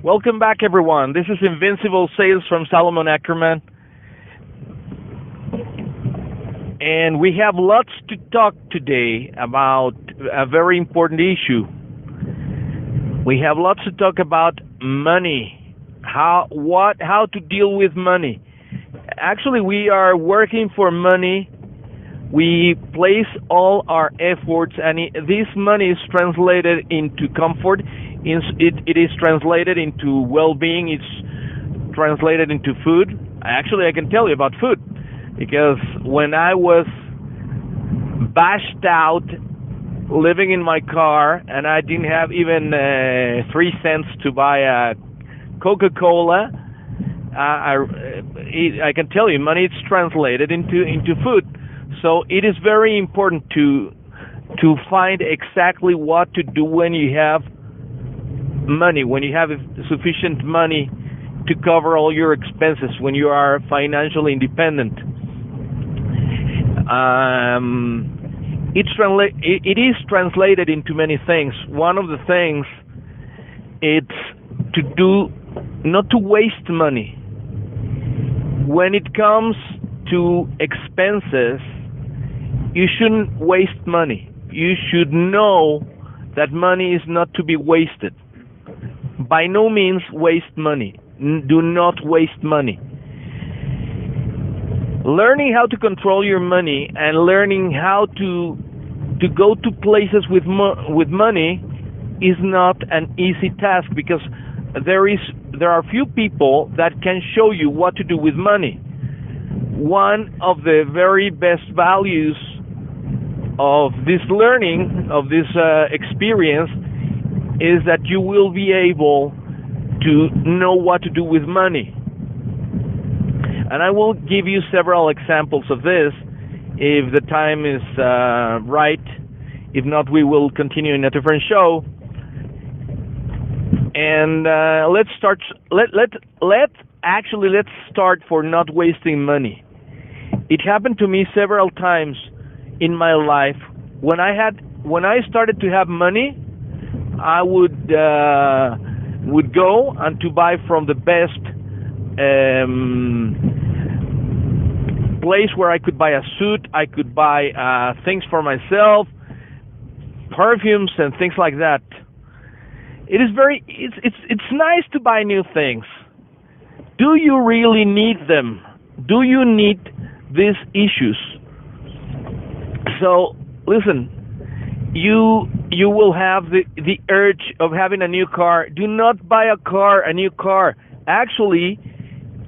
Welcome back, everyone. This is Invincible Sales from Salomon Ackerman. And we have lots to talk today about a very important issue. We have lots to talk about money. How to deal with money. Actually, we are working for money. We place all our efforts, and this money is translated into comfort. It is translated into well-being. It's translated into food. Actually, I can tell you about food, because when I was bashed out living in my car and I didn't have even 3 cents to buy a Coca-Cola, I can tell you money is translated into food. So it is very important to find exactly what to do when you have money, when you have sufficient money to cover all your expenses, when you are financially independent. It is translated into many things. One of the things it's not to waste money. When it comes to expenses, you shouldn't waste money. You should know that money is not to be wasted. By no means waste money. Do not waste money. Learning how to control your money and learning how to go to places with money is not an easy task, because there are few people that can show you what to do with money. One of the very best values of this learning, of this experience, is that you will be able to know what to do with money. And I will give you several examples of this if the time is right. If not, we will continue in a different show. And let's start. Let's start for not wasting money. It happened to me several times in my life. When I started to have money, I would go and to buy from the best place where I could buy a suit. I could buy things for myself, perfumes and things like that. It's nice to buy new things. Do you really need them? Do you need these issues? So listen, you will have the urge of having a new car. Do not buy a new car. Actually,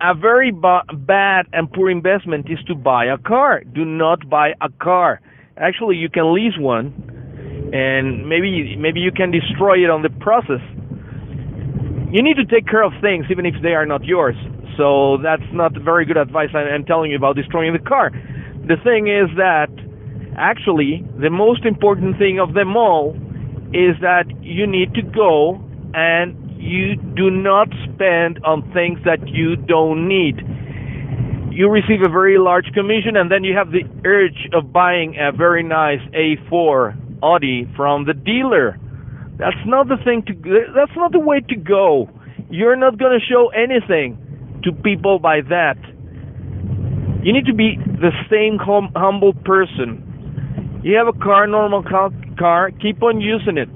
a very bad and poor investment is to buy a car. Do not buy a car. Actually, you can lease one, and maybe you can destroy it on the process. You need to take care of things even if they are not yours. So that's not very good advice I'm telling you about destroying the car. The thing is that actually the most important thing of them all is that you need to go and you do not spend on things that you don't need. You receive a very large commission, and then you have the urge of buying a very nice A4 Audi from the dealer. That's not the thing that's not the way to go. You're not going to show anything to people by that. You need to be the same humble person. You have a car, normal car, keep on using it.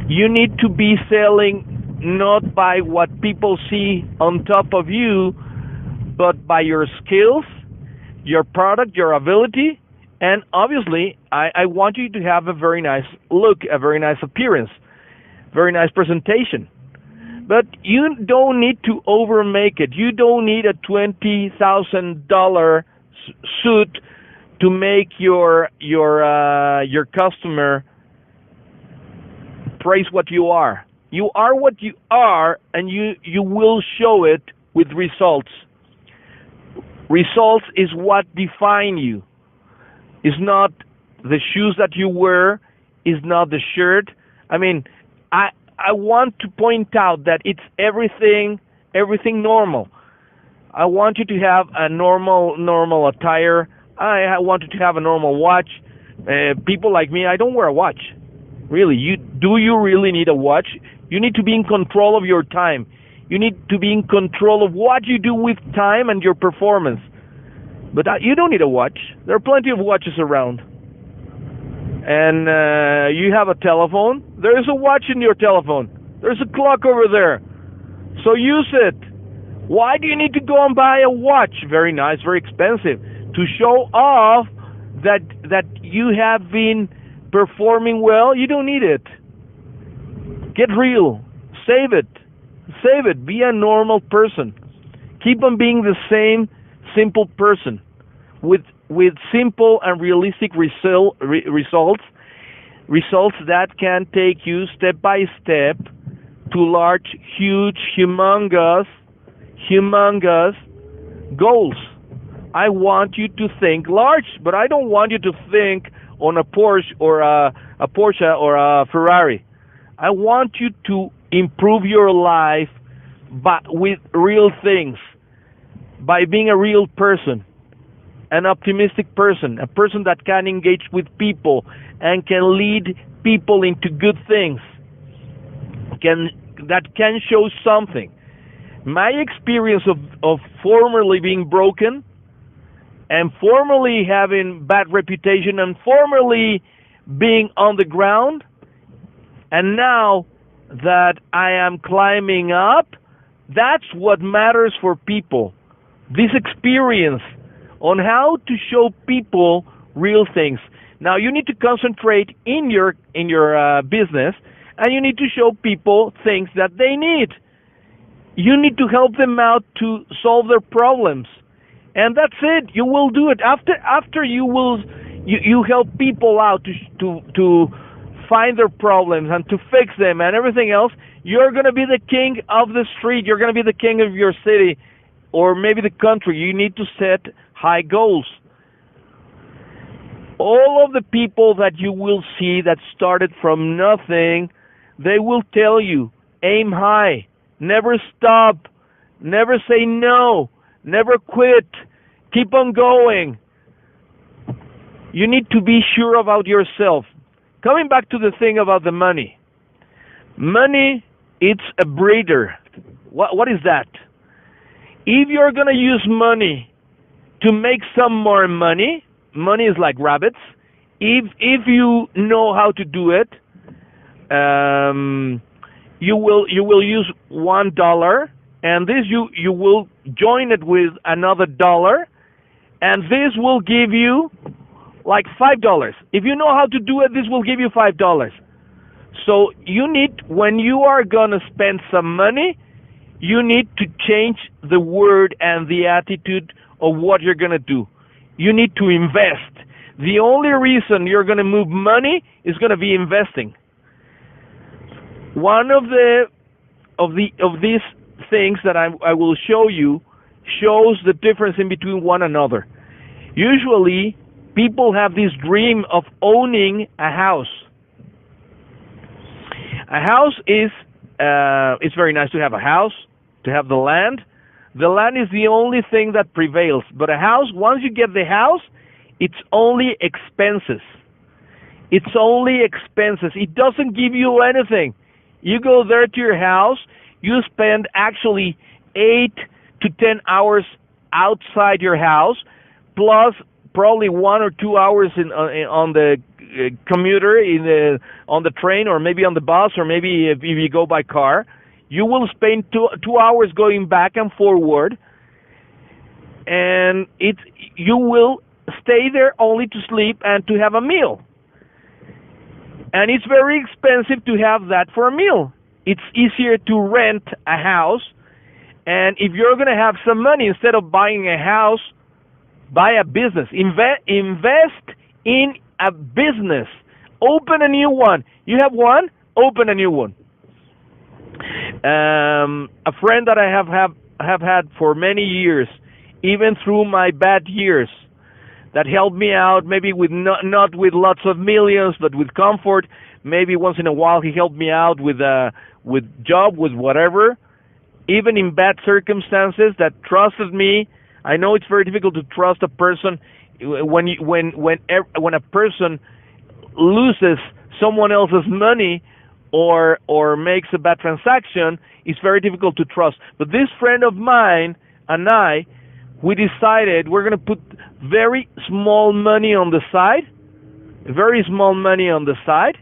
You need to be selling not by what people see on top of you, but by your skills, your product, your ability, and obviously, I want you to have a very nice look, a very nice appearance, very nice presentation. But you don't need to overmake it. You don't need a $20,000 suit to make your customer praise what you are. You are what you are, and you will show it with results. Results is what define you. It's not the shoes that you wear. It's not the shirt. I mean, I want to point out that it's everything normal. I want you to have a normal attire. I want you to have a normal watch. People like me, I don't wear a watch. Really, do you really need a watch? You need to be in control of your time. You need to be in control of what you do with time and your performance. But you don't need a watch. There are plenty of watches around. And you have a telephone. There is a watch in your telephone. There's a clock over there. So use it. Why do you need to go and buy a watch? Very nice, very expensive. To show off that you have been performing well. You don't need it. Get real. Save it. Save it. Be a normal person. Keep on being the same simple person with simple and realistic results that can take you step by step to large, huge, humongous goals. I want you to think large, but I don't want you to think on a Porsche or a Ferrari. I want you to improve your life with real things, by being a real person, an optimistic person, a person that can engage with people and can lead people into good things, that can show something. My experience of formerly being broken and formerly having bad reputation and formerly being on the ground, and now that I am climbing up, that's what matters for people. This experience on how to show people real things. Now you need to concentrate in your business, and you need to show people things that they need. You need to help them out to solve their problems, and that's it. You will do it after you help people out to find their problems and to fix them and everything else. You're going to be the king of the street. You're going to be the king of your city or maybe the country. You need to set high goals. All of the people that you will see that started from nothing, they will tell you, aim high, never stop, never say no, never quit, keep on going. You need to be sure about yourself. Coming back to the thing about the money. Money, it's a breeder. What is that? If you're going to use money to make some more money, money is like rabbits. If you know how to do it, you will use $1, and this you will join it with another $1, and this will give you like $5. If you know how to do it, this will give you $5. So you need, when you are gonna spend some money, you need to change the word and the attitude of what you're gonna do. You need to invest. The only reason you're gonna move money is gonna be investing. One of these things that I will show you shows the difference in between one another. Usually, people have this dream of owning a house. A house is, it's very nice to have a house, to have the land. The land is the only thing that prevails. But a house, once you get the house, it's only expenses. It's only expenses. It doesn't give you anything. You go there to your house, you spend actually 8 to 10 hours outside your house, plus probably 1 or 2 hours on the commuter, on the train, or maybe on the bus, or maybe if you go by car. You will spend 2 hours going back and forward, and you will stay there only to sleep and to have a meal. And it's very expensive to have that for a meal. It's easier to rent a house, and if you're going to have some money, instead of buying a house, buy a business. Invest in a business. Open a new one. You have one? Open a new one. A friend that I have had for many years, even through my bad years, that helped me out, maybe with not with lots of millions, but with comfort. Maybe once in a while he helped me out with job, with whatever. Even in bad circumstances, that trusted me. I know it's very difficult to trust a person when a person loses someone else's money or makes a bad transaction, it's very difficult to trust. But this friend of mine and I, we decided we're going to put very small money on the side, very small money on the side.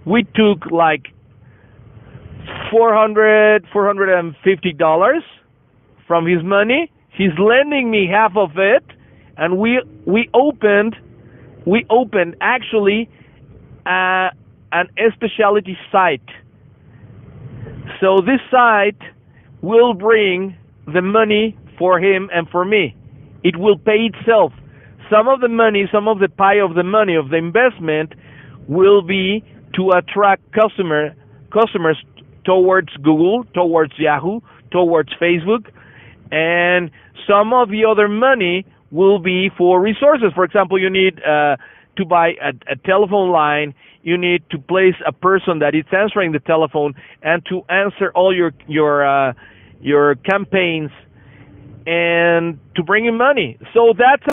We took like $450 from his money. He's lending me half of it, and we opened actually an specialty site. So this site will bring the money for him and for me. It will pay itself. Some of the money, some of the pie of the money of the investment will be to attract customers towards Google, towards Yahoo, towards Facebook, and some of the other money will be for resources. For example, you need to buy a telephone line. You need to place a person that is answering the telephone and to answer all your campaigns and to bring in money. So that's